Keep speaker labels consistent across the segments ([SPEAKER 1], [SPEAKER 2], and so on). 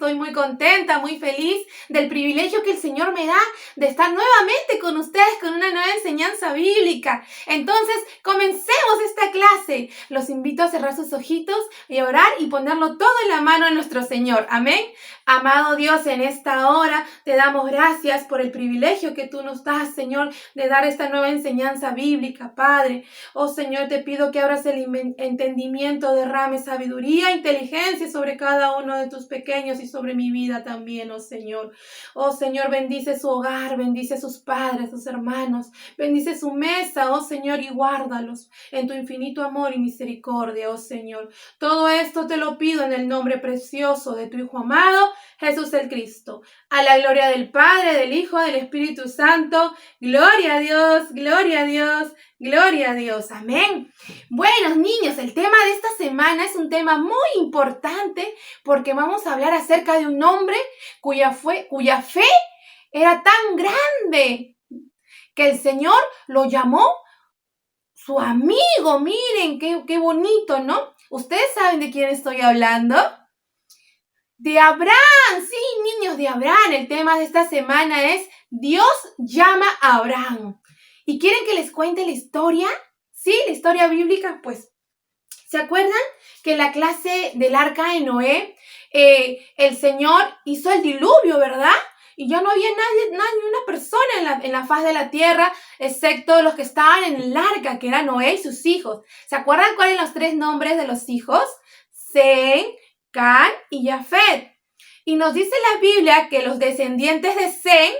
[SPEAKER 1] estoy muy contenta, muy feliz del privilegio que el Señor me da de estar nuevamente con ustedes con una nueva enseñanza bíblica. Entonces, comencemos esta clase. Los invito a cerrar sus ojitos y orar y ponerlo todo en la mano de nuestro Señor. Amén. Amado Dios, en esta hora te damos gracias por el privilegio que tú nos das, Señor, de dar esta nueva enseñanza bíblica, Padre. Oh Señor, te pido que abras el entendimiento, derrame sabiduría, inteligencia sobre cada uno de tus pequeños y sobre mi vida también, oh Señor. Oh Señor, bendice su hogar, bendice a sus padres, sus hermanos, bendice su mesa, oh Señor, y guárdalos en tu infinito amor y misericordia, oh Señor. Todo esto te lo pido en el nombre precioso de tu Hijo amado, Jesús el Cristo. A la gloria del Padre, del Hijo, del Espíritu Santo. Gloria a Dios, gloria a Dios, gloria a Dios. Amén. Buenos niños, el tema de esta semana es un tema muy importante porque vamos a hablar acerca de un hombre cuya fe era tan grande que el Señor lo llamó su amigo. Miren, qué bonito, ¿no? ¿Ustedes saben de quién estoy hablando? De Abraham, sí, niños, de Abraham. El tema de esta semana es Dios llama a Abraham. ¿Y quieren que les cuente la historia? Sí, la historia bíblica, pues. ¿Se acuerdan que en la clase del arca de Noé, el Señor hizo el diluvio, verdad? Y ya no había nadie, una persona en la faz de la tierra, excepto los que estaban en el arca, que eran Noé y sus hijos. ¿Se acuerdan cuáles son los 3 nombres de los hijos? Sem, Can y Jafet. Y nos dice la Biblia que los descendientes de Sem,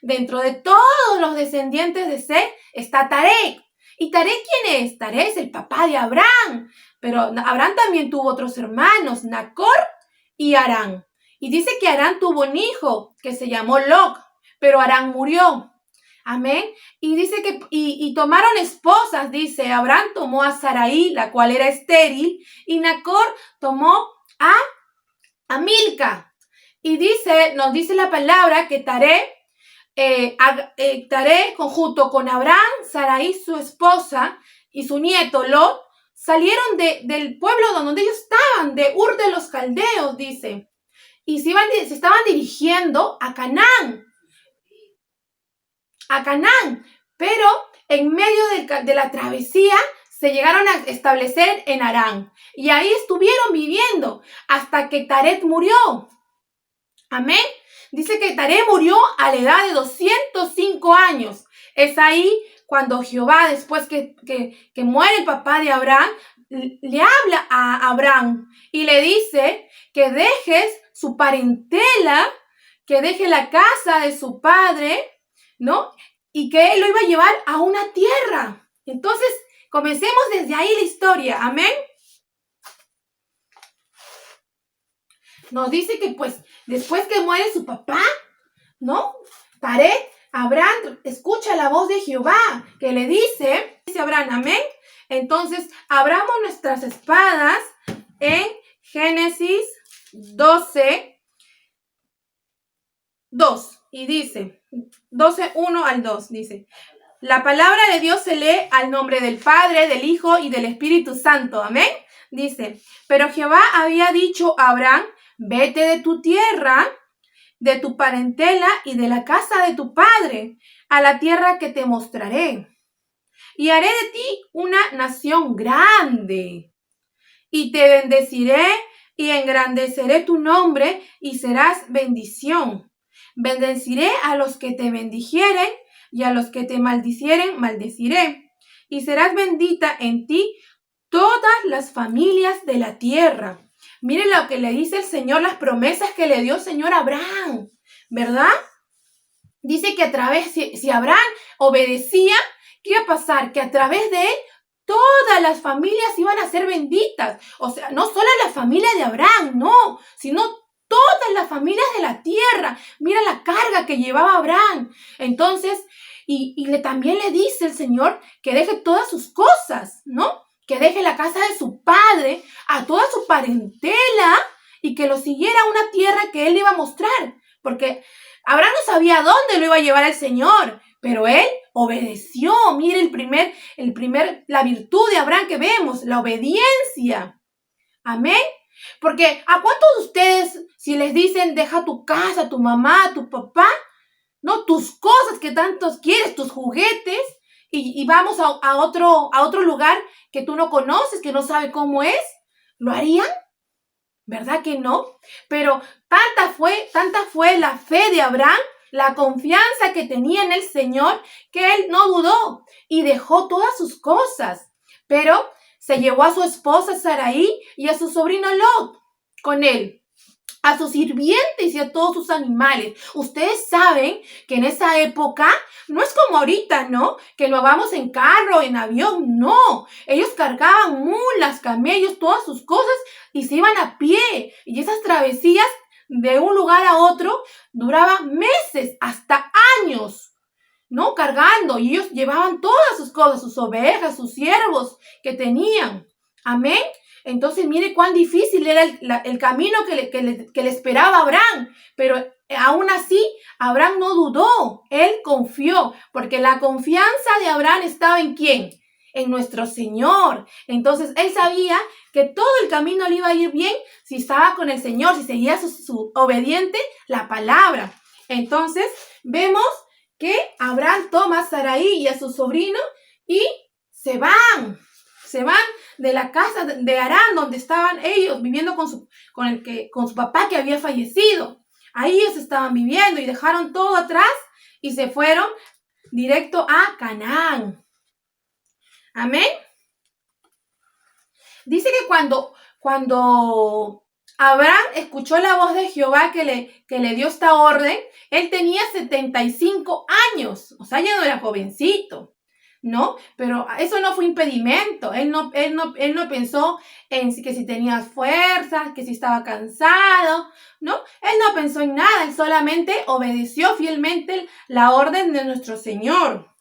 [SPEAKER 1] dentro de todos los descendientes de Sem, está Taré. ¿Y Taré quién es? Taré es el papá de Abraham. Pero Abraham también tuvo otros hermanos, Nacor y Harán. Y dice que Harán tuvo un hijo que se llamó Lot, pero Harán murió. Amén. Y dice que y tomaron esposas, dice, Abraham tomó a Sarai, la cual era estéril, y Nacor tomó a Milca. Y nos dice la palabra que Taré, junto con Abraham, Sarai, su esposa, y su nieto Lot, salieron del pueblo donde ellos estaban, de Ur de los Caldeos, dice. Y se estaban dirigiendo a Canaán. Pero en medio de la travesía se llegaron a establecer en Harán. Y ahí estuvieron viviendo hasta que Taré murió. Amén. Dice que Taré murió a la edad de 205 años. Es ahí cuando Jehová, después que muere el papá de Abraham, le habla a Abraham y le dice que dejes su parentela, que deje la casa de su padre, ¿no? Y que él lo iba a llevar a una tierra. Entonces, comencemos desde ahí la historia. Amén. Nos dice que pues después que muere su papá, ¿no? Taré, Abraham escucha la voz de Jehová que le dice Abraham, amén. Entonces, abramos nuestras espadas en Génesis 12, 2. Y dice, 12, 1 al 2, dice. La palabra de Dios se lee al nombre del Padre, del Hijo y del Espíritu Santo, amén. Dice, pero Jehová había dicho a Abraham, vete de tu tierra, de tu parentela y de la casa de tu padre, a la tierra que te mostraré. Y haré de ti una nación grande. Y te bendeciré y engrandeceré tu nombre y serás bendición. Bendeciré a los que te bendijeren y a los que te maldicieren, maldeciré. Y serás bendita en ti todas las familias de la tierra. Miren lo que le dice el Señor, las promesas que le dio el Señor a Abraham, ¿verdad? Dice que si Abraham obedecía, ¿qué iba a pasar? Que a través de él todas las familias iban a ser benditas. O sea, no solo la familia de Abraham, no, sino todas las familias de la tierra. Mira la carga que llevaba Abraham. Entonces, también le dice el Señor que deje todas sus cosas, ¿no? Que deje la casa de su padre, a toda su parentela, y que lo siguiera a una tierra que él le iba a mostrar. Porque Abraham no sabía dónde lo iba a llevar el Señor, pero él obedeció. Mire la virtud de Abraham que vemos, la obediencia. Amén. Porque ¿a cuántos de ustedes, si les dicen, deja tu casa, tu mamá, tu papá, no, tus cosas que tantos quieres, tus juguetes, y vamos a otro lugar que tú no conoces, que no sabes cómo es? ¿Lo harían? ¿Verdad que no? Pero tanta fue la fe de Abraham, la confianza que tenía en el Señor, que él no dudó y dejó todas sus cosas. Pero se llevó a su esposa Sarai y a su sobrino Lot con él, a sus sirvientes y a todos sus animales. Ustedes saben que en esa época no es como ahorita, ¿no? Que lo hagamos en carro, en avión, no. Ellos cargaban mulas, camellos, todas sus cosas y se iban a pie. Y esas travesías de un lugar a otro duraban meses, hasta años, ¿no? Cargando. Y ellos llevaban todas sus cosas, sus ovejas, sus siervos que tenían. Amén. Entonces, mire cuán difícil era el camino que le esperaba a Abraham. Pero aún así, Abraham no dudó. Él confió. Porque la confianza de Abraham estaba ¿en quién? En nuestro Señor. Entonces, él sabía que todo el camino le iba a ir bien si estaba con el Señor, si seguía su obediente la palabra. Entonces, vemos que Abraham toma a Sarai y a su sobrino y se van de la casa de Harán, donde estaban ellos viviendo con su papá que había fallecido. Ahí ellos estaban viviendo y dejaron todo atrás y se fueron directo a Canaán. Amén. Dice que cuando Abraham escuchó la voz de Jehová que le dio esta orden, él tenía 75 años, o sea, ya no era jovencito, ¿no? Pero eso no fue impedimento. Él no pensó en que si tenía fuerzas, que si estaba cansado, ¿no? Él no pensó en nada, él solamente obedeció fielmente la orden de nuestro Señor.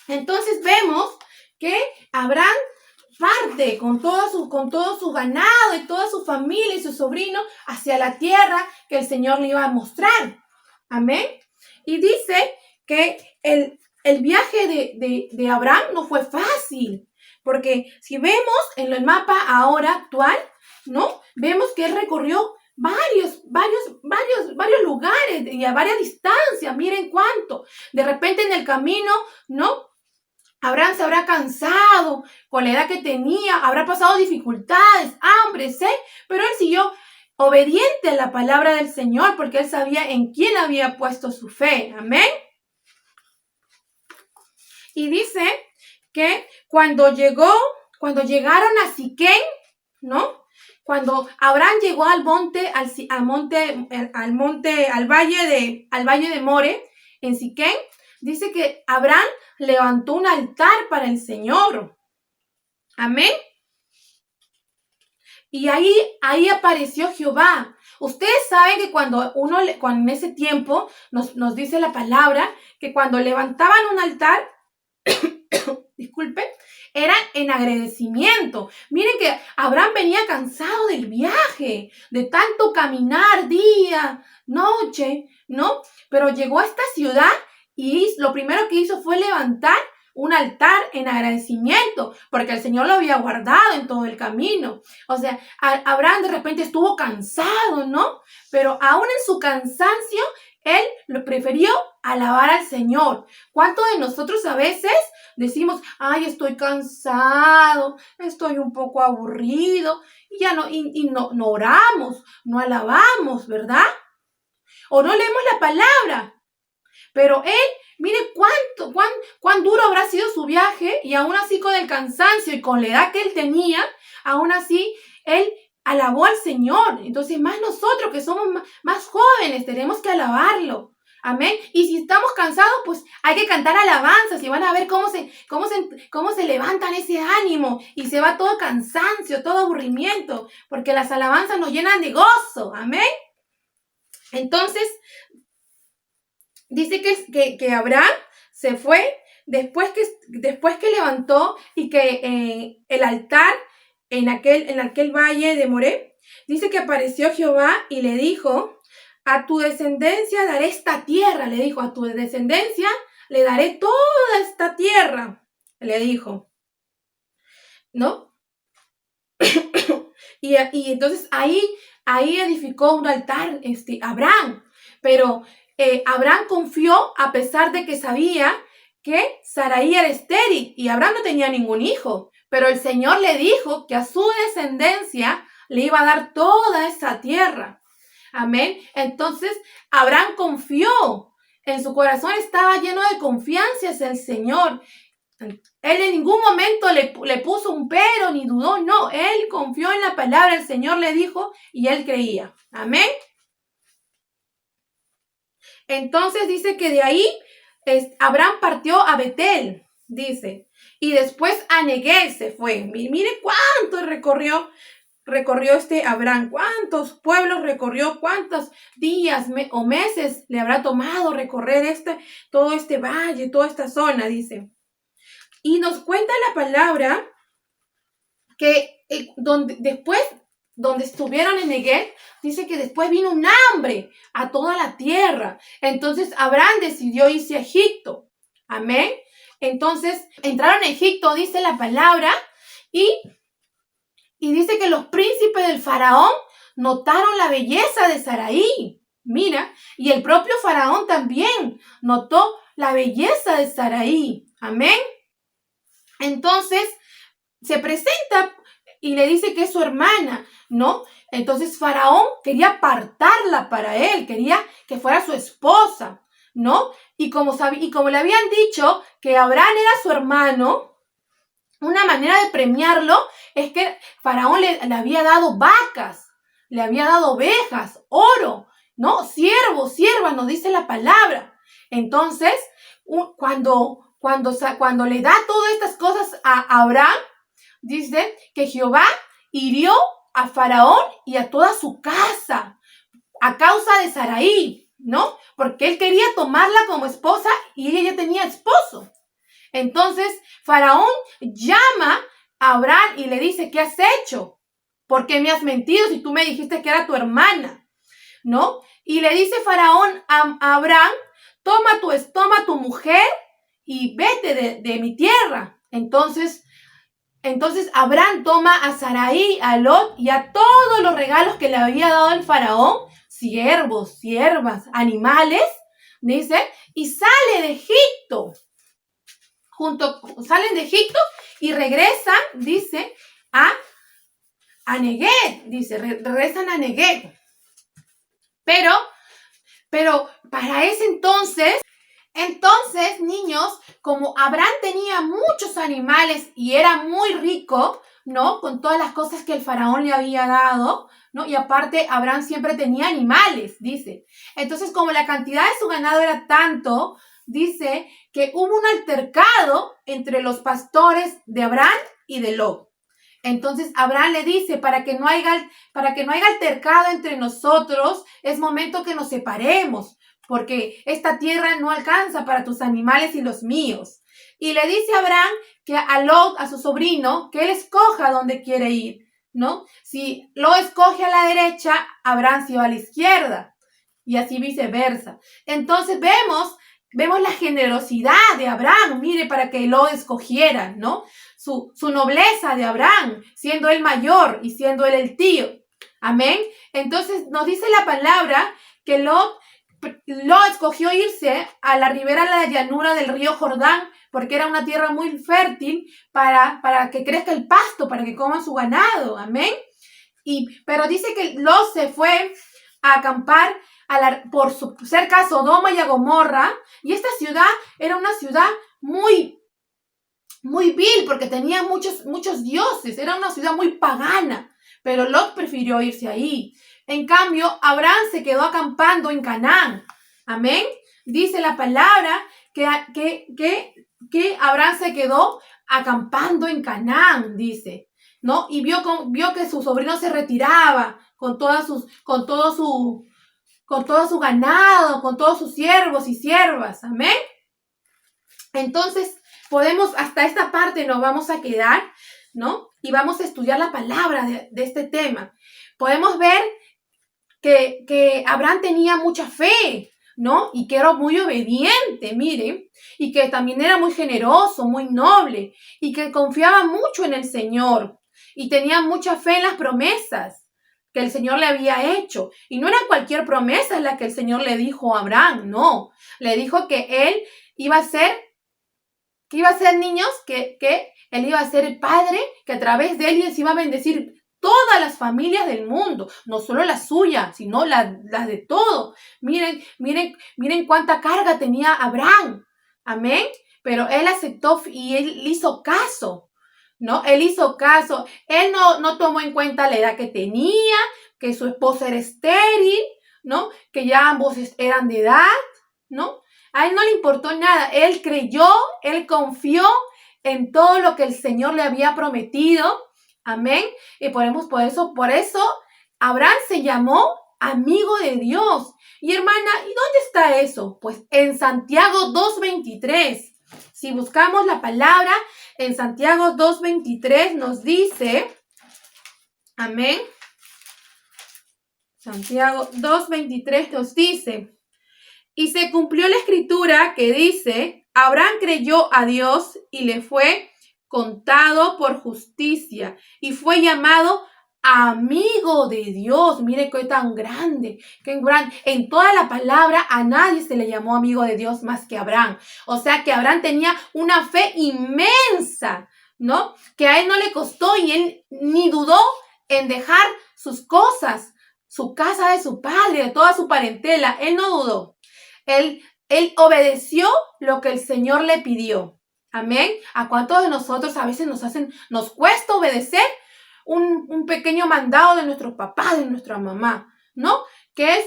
[SPEAKER 1] Entonces vemos que Abraham parte con todo su ganado y toda su familia y su sobrino hacia la tierra que el Señor le iba a mostrar. Amén. Y dice que el viaje de Abraham no fue fácil, porque si vemos en el mapa ahora actual, ¿no? Vemos que él recorrió varios lugares y a varias distancias. Miren cuánto. De repente en el camino, ¿no? Abraham se habrá cansado con la edad que tenía, habrá pasado dificultades, hambre, sed, pero él siguió obediente a la palabra del Señor porque él sabía en quién había puesto su fe. Amén. Y dice que cuando llegaron a Siquén, ¿no? Cuando Abraham llegó al valle de More, en Siquén, dice que Abraham levantó un altar para el Señor. Amén. Y ahí apareció Jehová. Ustedes saben que cuando en ese tiempo nos dice la palabra que cuando levantaban un altar, disculpe, era en agradecimiento. Miren que Abraham venía cansado del viaje, de tanto caminar día, noche, ¿no? Pero llegó a esta ciudad y lo primero que hizo fue levantar un altar en agradecimiento, porque el Señor lo había guardado en todo el camino. O sea, Abraham de repente estuvo cansado, ¿no? Pero aún en su cansancio, él lo prefirió alabar al Señor. ¿Cuántos de nosotros a veces decimos, ay, estoy cansado, estoy un poco aburrido, y no oramos, no alabamos, ¿verdad? O no leemos la palabra. Pero él, mire cuán duro habrá sido su viaje, y aún así con el cansancio y con la edad que él tenía, aún así él alabó al Señor. Entonces, más nosotros que somos más jóvenes tenemos que alabarlo. Amén. Y si estamos cansados, pues hay que cantar alabanzas y van a ver cómo se levantan ese ánimo y se va todo cansancio, todo aburrimiento, porque las alabanzas nos llenan de gozo. Amén. Entonces, dice que Abraham se fue después que levantó y que el altar en aquel valle de Moré, dice que apareció Jehová y le dijo, a tu descendencia daré esta tierra, le dijo, a tu descendencia le daré toda esta tierra, le dijo, ¿no? Y entonces ahí edificó un altar, Abraham. Pero Abraham confió a pesar de que sabía que Sarai era estéril y Abraham no tenía ningún hijo. Pero el Señor le dijo que a su descendencia le iba a dar toda esa tierra. Amén. Entonces Abraham confió. En su corazón estaba lleno de confianza hacia el Señor. Él en ningún momento le puso un pero ni dudó. No, él confió en la palabra. El Señor le dijo y él creía. Amén. Entonces dice que de ahí Abraham partió a Betel, dice. Y después a Neguev se fue. Mire cuánto recorrió Abraham, cuántos pueblos recorrió, cuántos días o meses le habrá tomado recorrer todo este valle, toda esta zona, dice. Y nos cuenta la palabra que donde estuvieron en Neguev, dice que después vino un hambre a toda la tierra. Entonces Abraham decidió irse a Egipto. Amén. Entonces entraron a Egipto, dice la palabra, y dice que los príncipes del faraón notaron la belleza de Sarai. Mira, y el propio faraón también notó la belleza de Sarai. Amén. Entonces se presenta y le dice que es su hermana, ¿no? Entonces Faraón quería apartarla para él, quería que fuera su esposa, ¿no? Y como le habían dicho que Abraham era su hermano, una manera de premiarlo es que Faraón le había dado vacas, le había dado ovejas, oro, ¿no? Siervos, siervas, nos dice la palabra. Entonces, cuando le da todas estas cosas a Abraham, dice que Jehová hirió a Faraón y a toda su casa a causa de Sarai, ¿no? Porque él quería tomarla como esposa y ella ya tenía esposo. Entonces Faraón llama a Abraham y le dice, ¿qué has hecho? ¿Por qué me has mentido si tú me dijiste que era tu hermana? ¿No? Y le dice Faraón a Abraham, toma tu mujer y vete de mi tierra. Entonces Abraham toma a Sarai, a Lot y a todos los regalos que le había dado el faraón, siervos, siervas, animales, dice, y sale de Egipto. Salen de Egipto y regresan, dice, a Neguev, dice, regresan a Neguev. Pero para ese entonces, niños, como Abraham tenía muchos animales y era muy rico, ¿no? Con todas las cosas que el faraón le había dado, ¿no? Y aparte, Abraham siempre tenía animales, dice. Entonces, como la cantidad de su ganado era tanto, dice que hubo un altercado entre los pastores de Abraham y de Lot. Entonces Abraham le dice, para que no haya altercado entre nosotros, es momento que nos separemos, porque esta tierra no alcanza para tus animales y los míos. Y le dice a Abraham que a Lot, a su sobrino, que él escoja dónde quiere ir, ¿no? Si Lot escoge a la derecha, Abraham se va a la izquierda, y así viceversa. Entonces vemos la generosidad de Abraham, mire, para que Lot escogiera, ¿no? Su nobleza de Abraham, siendo él mayor y siendo él el tío. Amén. Entonces nos dice la palabra que Lot escogió irse a la ribera de la llanura del río Jordán, porque era una tierra muy fértil para que crezca el pasto, para que coman su ganado. Amén. Pero dice que Lot se fue a acampar cerca de Sodoma y a Gomorra, y esta ciudad era una ciudad muy vil, porque tenía muchos dioses, era una ciudad muy pagana, pero Lot prefirió irse ahí. En cambio, Abraham se quedó acampando en Canaán. Amén. Dice la palabra que Abraham se quedó acampando en Canaán, dice, ¿no? Y vio que su sobrino se retiraba con todo su ganado, con todos sus siervos y siervas. Amén. Entonces, hasta esta parte nos vamos a quedar, ¿no? Y vamos a estudiar la palabra de este tema. Podemos ver que Abraham tenía mucha fe, ¿no? Y que era muy obediente, miren, y que también era muy generoso, muy noble, y que confiaba mucho en el Señor. y tenía mucha fe en las promesas que el Señor le había hecho. Y no era cualquier promesa la que el Señor le dijo a Abraham, no. Le dijo que él iba a ser, niños, que él iba a ser el padre, que a través de él se iba a bendecir todas las familias del mundo, no solo la suya, sino las de todo. Miren cuánta carga tenía Abraham. Amén. Pero él aceptó y él hizo caso, ¿no? Él hizo caso. Él no tomó en cuenta la edad que tenía, que su esposa era estéril, ¿no? Que ya ambos eran de edad, ¿no? A él no le importó nada. Él creyó, él confió en todo lo que el Señor le había prometido. Amén. Y por eso, Abraham se llamó amigo de Dios. Y hermana, ¿y dónde está eso? Pues en Santiago 2:23. Si buscamos la palabra en Santiago 2:23 nos dice, amén. Santiago 2:23 nos dice, y se cumplió la escritura que dice, Abraham creyó a Dios y le fue contado por justicia y fue llamado amigo de Dios. Mire qué tan grande, qué grande. En toda la palabra a nadie se le llamó amigo de Dios más que Abraham. O sea que Abraham tenía una fe inmensa, ¿no? Que a él no le costó y él ni dudó en dejar sus cosas, su casa de su padre, de toda su parentela. Él no dudó. Él obedeció lo que el Señor le pidió. Amén. ¿A cuántos de nosotros a veces nos cuesta obedecer un pequeño mandado de nuestro papá, de nuestra mamá, ¿no? Que es,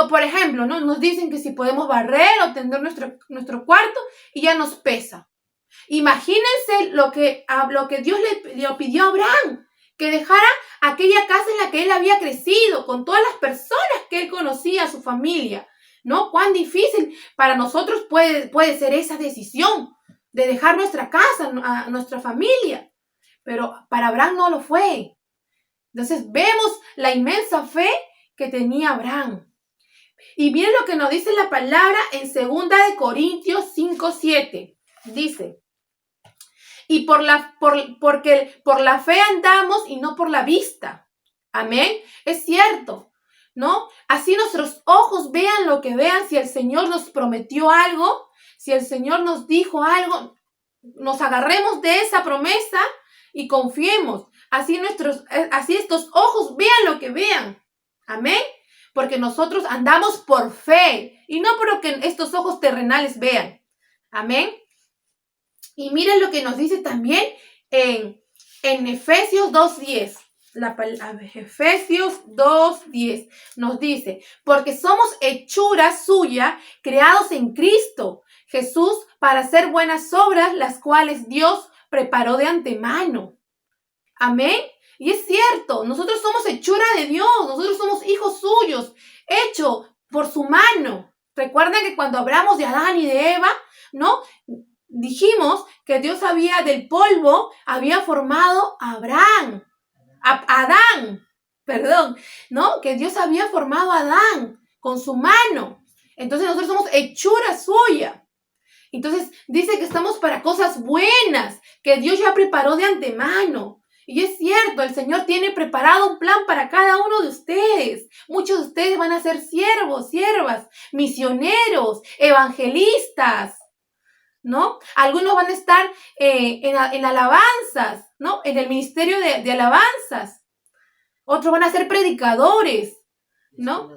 [SPEAKER 1] por ejemplo, ¿no? Nos dicen que si podemos barrer o tender nuestro cuarto y ya nos pesa. Imagínense lo que Dios le pidió a Abraham, que dejara aquella casa en la que él había crecido, con todas las personas que él conocía, su familia, ¿no? Cuán difícil para nosotros puede ser esa decisión de dejar nuestra casa, a nuestra familia. Pero para Abraham no lo fue. Entonces vemos la inmensa fe que tenía Abraham. Y miren lo que nos dice la palabra en 2 Corintios 5:7. Dice, y porque por la fe andamos y no por la vista. Amén. Es cierto, ¿no? Así nuestros ojos vean lo que vean. Si el Señor nos prometió algo, si el Señor nos dijo algo, nos agarremos de esa promesa y confiemos. Así estos ojos vean lo que vean. Amén. Porque nosotros andamos por fe y no por lo que estos ojos terrenales vean. Amén. Y miren lo que nos dice también en Efesios 2:10. Efesios 2:10 nos dice, porque somos hechura suya, creados en Cristo Jesús para hacer buenas obras, las cuales Dios preparó de antemano. Amén. Y es cierto, nosotros somos hechura de Dios, nosotros somos hijos suyos, hechos por su mano. Recuerden que cuando hablamos de Adán y de Eva, ¿no? Dijimos que Dios del polvo había formado a Adán, ¿no? Que Dios había formado a Adán con su mano. Entonces nosotros somos hechura suya. Entonces dice que estamos para cosas buenas, que Dios ya preparó de antemano. Y es cierto, el Señor tiene preparado un plan para cada uno de ustedes. Muchos de ustedes van a ser siervos, siervas, misioneros, evangelistas, ¿no? Algunos van a estar en alabanzas, ¿no? En el ministerio de alabanzas. Otros van a ser predicadores, ¿no?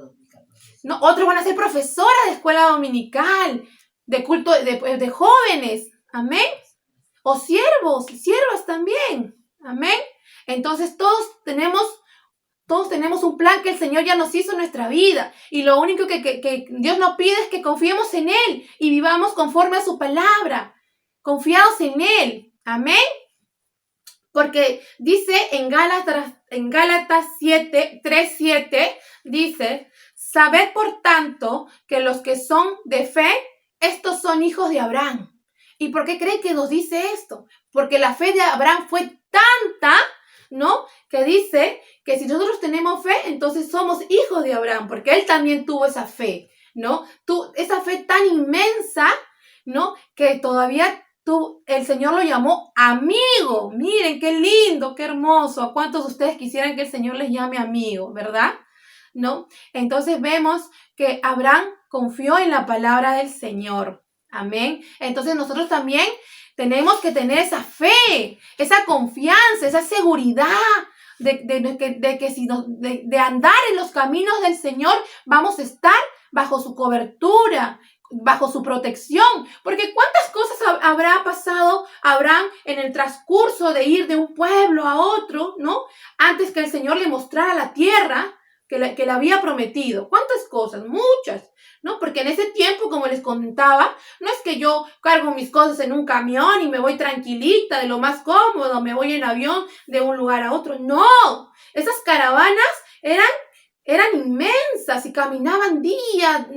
[SPEAKER 1] Otros van a ser profesoras de escuela dominical, de culto de jóvenes. Amén. O siervos, siervas también. Amén. Entonces todos tenemos un plan que el Señor ya nos hizo en nuestra vida. Y lo único que Dios nos pide es que confiemos en Él y vivamos conforme a su palabra, confiados en Él. Amén. Porque dice en Gálatas 3:7, dice, sabed por tanto que los que son de fe, estos son hijos de Abraham. ¿Y por qué creen que nos dice esto? Porque la fe de Abraham fue tanta, ¿no? Que dice que si nosotros tenemos fe, entonces somos hijos de Abraham, porque él también tuvo esa fe, ¿no? Esa fe tan inmensa, ¿no? Que todavía el Señor lo llamó amigo. Miren, qué lindo, qué hermoso. ¿A cuántos de ustedes quisieran que el Señor les llame amigo, verdad? ¿No? Entonces vemos que Abraham confió en la palabra del Señor. Amén. Entonces nosotros también tenemos que tener esa fe, esa confianza, esa seguridad de andar en los caminos del Señor. Vamos a estar bajo su cobertura, bajo su protección, porque cuántas cosas habrá pasado Abraham en el transcurso de ir de un pueblo a otro, ¿no? Antes que el Señor le mostrara la tierra que le había prometido. ¿Cuántas cosas? Muchas, ¿no? Porque en ese tiempo, como les contaba, no es que yo cargo mis cosas en un camión y me voy tranquilita, de lo más cómodo, me voy en avión de un lugar a otro. No, esas caravanas eran inmensas y caminaban día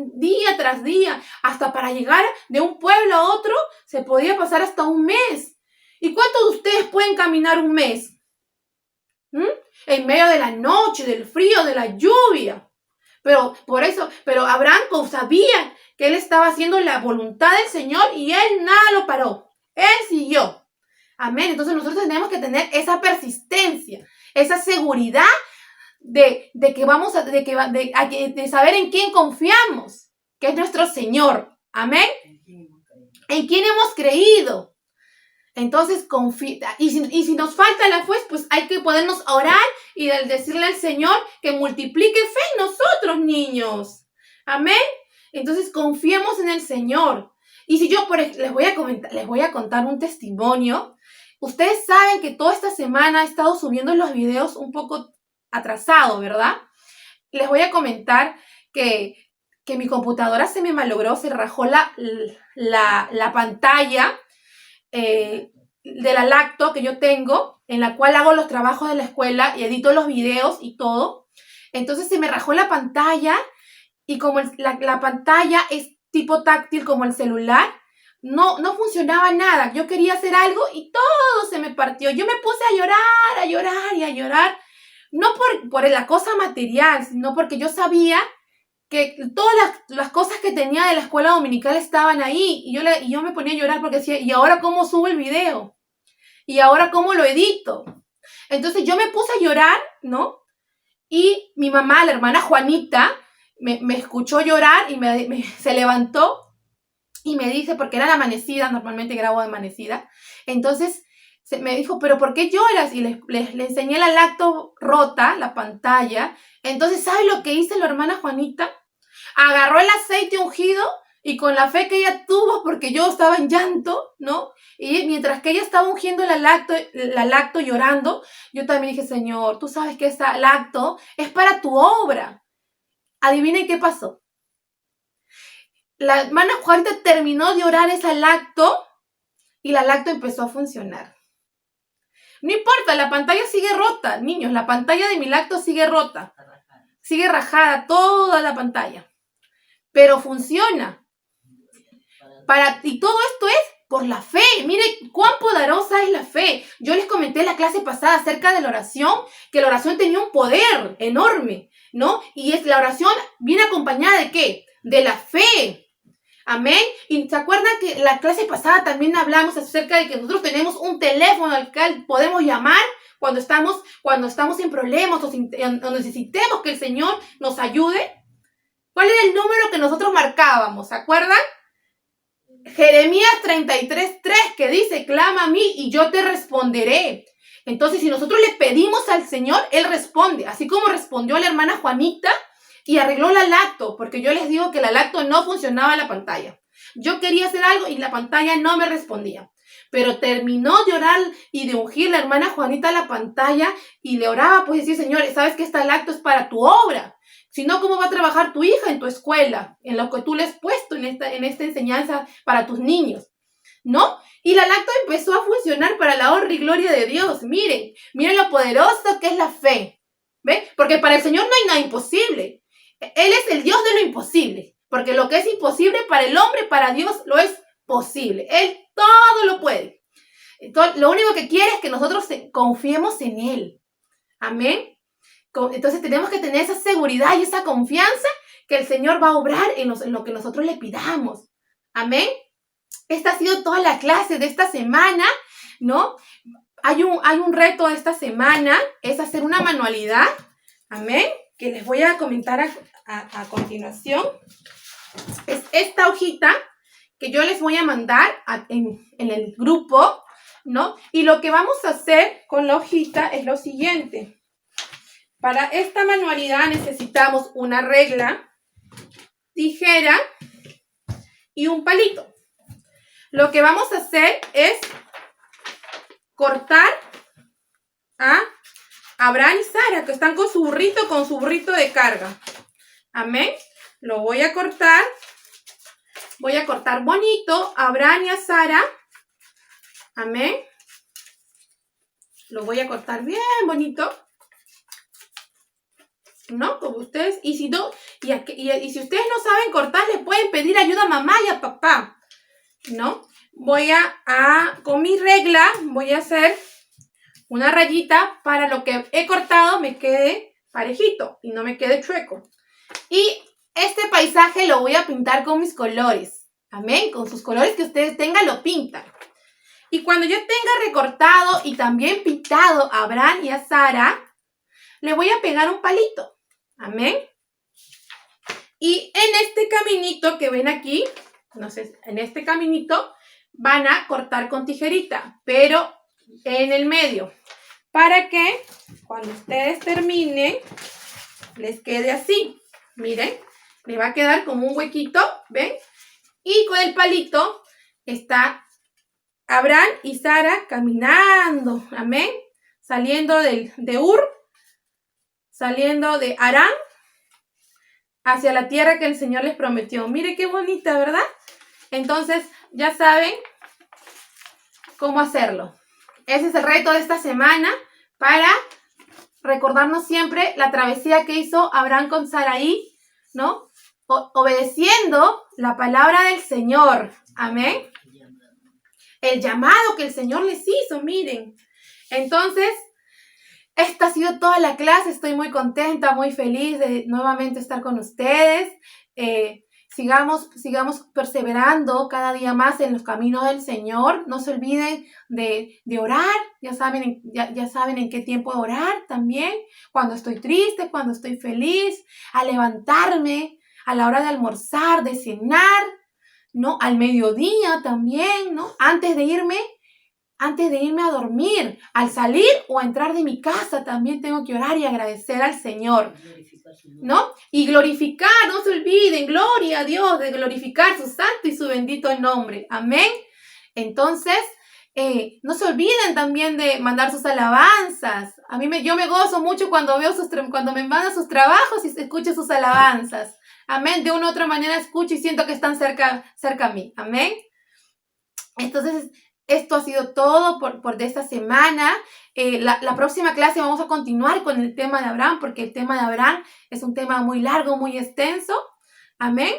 [SPEAKER 1] tras día, hasta para llegar de un pueblo a otro se podía pasar hasta un mes. ¿Y cuántos de ustedes pueden caminar un mes? En medio de la noche, del frío, de la lluvia. Pero Abraham sabía que él estaba haciendo la voluntad del Señor y él nada lo paró. Él siguió. Amén. Entonces nosotros tenemos que tener esa persistencia, esa seguridad de saber en quién confiamos, que es nuestro Señor. Amén. En quién hemos creído. Entonces, y si nos falta la fe, pues hay que podernos orar y decirle al Señor que multiplique fe en nosotros, niños. Amén. Entonces, confiemos en el Señor. Y si yo les voy a contar un testimonio. Ustedes saben que toda esta semana he estado subiendo los videos un poco atrasado, ¿verdad? Les voy a comentar que mi computadora se me malogró, se rajó la pantalla de la lacto que yo tengo, en la cual hago los trabajos de la escuela y edito los videos y todo. Entonces se me rajó la pantalla y como la pantalla es tipo táctil como el celular, no funcionaba nada. Yo quería hacer algo y todo se me partió. Yo me puse a llorar. No por la cosa material, sino porque yo sabía que todas las cosas que tenía de la escuela dominical estaban ahí. Y yo me ponía a llorar porque decía, ¿y ahora cómo subo el video? ¿Y ahora cómo lo edito? Entonces yo me puse a llorar, ¿no? Y mi mamá, la hermana Juanita, me escuchó llorar y se levantó y me dice, porque era la amanecida, normalmente grabo de amanecida. Entonces me dijo, ¿pero por qué lloras? Y le enseñé la lacto rota, la pantalla. Entonces, ¿sabe lo que hizo la hermana Juanita? Agarró el aceite ungido y con la fe que ella tuvo, porque yo estaba en llanto, ¿no? Y mientras que ella estaba ungiendo la lacto llorando, yo también dije, Señor, tú sabes que esta lacto es para tu obra. Adivinen qué pasó. La hermana Juanita terminó de orar esa lacto y la lacto empezó a funcionar. No importa, la pantalla sigue rota, niños, la pantalla de mi lacto sigue rota. Sigue rajada toda la pantalla. Pero funciona. Y todo esto es por la fe. Mire cuán poderosa es la fe. Yo les comenté en la clase pasada acerca de la oración, que la oración tenía un poder enorme, ¿no? Y la oración viene acompañada ¿de qué? De la fe. Amén. Y se acuerdan que la clase pasada también hablamos acerca de que nosotros tenemos un teléfono al cual podemos llamar cuando estamos en problemas o necesitemos que el Señor nos ayude. ¿Cuál era el número que nosotros marcábamos? ¿Se acuerdan? Jeremías 33:3, que dice, clama a mí y yo te responderé. Entonces, si nosotros le pedimos al Señor, Él responde. Así como respondió a la hermana Juanita y arregló la lacto, porque yo les digo que la lacto no funcionaba en la pantalla. Yo quería hacer algo y la pantalla no me respondía. Pero terminó de orar y de ungir la hermana Juanita la pantalla y le oraba, pues decir, Señor, sabes que esta lacto es para tu obra. Si no, ¿cómo va a trabajar tu hija en tu escuela? En lo que tú le has puesto en esta enseñanza para tus niños, ¿no? Y la lacto empezó a funcionar para la honra y gloria de Dios. Miren lo poderoso que es la fe. ¿Ve? Porque para el Señor no hay nada imposible. Él es el Dios de lo imposible. Porque lo que es imposible para el hombre, para Dios lo es posible. Él todo lo puede. Entonces, lo único que quiere es que nosotros confiemos en Él. Amén. Entonces tenemos que tener esa seguridad y esa confianza que el Señor va a obrar en lo que nosotros le pidamos. Amén. esta ha sido toda la clase de esta semana, ¿no? Hay un reto de esta semana, es hacer una manualidad, amén, que les voy a comentar a continuación. Es esta hojita que yo les voy a mandar en el grupo, ¿no? Y lo que vamos a hacer con la hojita es lo siguiente. Para esta manualidad necesitamos una regla, tijera y un palito. Lo que vamos a hacer es cortar a Abraham y Sara, que están con su burrito de carga. Amén. Lo voy a cortar. Voy a cortar bonito a Abraham y a Sara. Amén. Lo voy a cortar bien bonito, ¿no? Como ustedes. Y si no, y si ustedes no saben cortar, le pueden pedir ayuda a mamá y a papá, ¿no? Voy con mi regla, voy a hacer una rayita para lo que he cortado me quede parejito y no me quede chueco. Y este paisaje lo voy a pintar con mis colores. Amén. Con sus colores que ustedes tengan, lo pintan. Y cuando yo tenga recortado y también pintado a Abraham y a Sara, le voy a pegar un palito. Amén. Y en este caminito que ven aquí, no sé, en este caminito van a cortar con tijerita, pero en el medio, para que cuando ustedes terminen les quede así. Miren, le va a quedar como un huequito, ¿ven? Y con el palito está Abraham y Sara caminando, amén, saliendo de Ur, saliendo de Harán hacia la tierra que el Señor les prometió. Mire qué bonita, ¿verdad? Entonces, ya saben cómo hacerlo. Ese es el reto de esta semana para recordarnos siempre la travesía que hizo Abraham con Saraí, ¿no? Obedeciendo la palabra del Señor. Amén. El llamado que el Señor les hizo, miren. Entonces, esta ha sido toda la clase. Estoy muy contenta, muy feliz de nuevamente estar con ustedes. Sigamos perseverando cada día más en los caminos del Señor. No se olviden de orar. Ya saben en qué tiempo orar también. Cuando estoy triste, cuando estoy feliz. A levantarme a la hora de almorzar, de cenar, ¿no? Al mediodía también, ¿no? Antes de irme a dormir, al salir o a entrar de mi casa, también tengo que orar y agradecer al Señor, ¿no? Y glorificar, no se olviden, gloria a Dios, de glorificar su santo y su bendito nombre. Amén. Entonces, no se olviden también de mandar sus alabanzas. Yo me gozo mucho cuando cuando me mandan sus trabajos y escucho sus alabanzas. Amén. De una u otra manera escucho y siento que están cerca a mí. Amén. Entonces, esto ha sido todo por esta semana. La próxima clase vamos a continuar con el tema de Abraham, porque el tema de Abraham es un tema muy largo, muy extenso. Amén.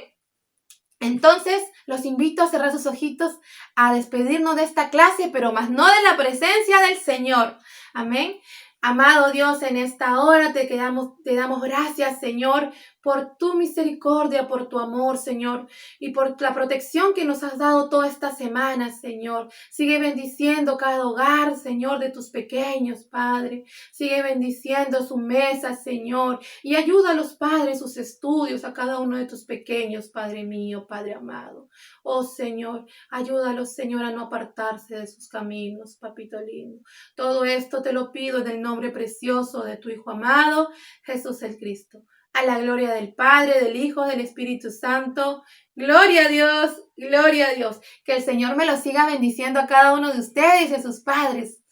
[SPEAKER 1] Entonces, los invito a cerrar sus ojitos, a despedirnos de esta clase, pero más no de la presencia del Señor. Amén. Amado Dios, en esta hora te damos gracias, Señor, por tu misericordia, por tu amor, Señor, y por la protección que nos has dado toda esta semana, Señor. Sigue bendiciendo cada hogar, Señor, de tus pequeños, Padre. Sigue bendiciendo su mesa, Señor, y ayuda a los padres, sus estudios, a cada uno de tus pequeños, Padre mío, Padre amado. Oh, Señor, ayúdalos, Señor, a no apartarse de sus caminos, Papito lindo. Todo esto te lo pido en el nombre precioso de tu Hijo amado, Jesús el Cristo. A la gloria del Padre, del Hijo, del Espíritu Santo. Gloria a Dios, gloria a Dios. Que el Señor me lo siga bendiciendo a cada uno de ustedes y a sus padres.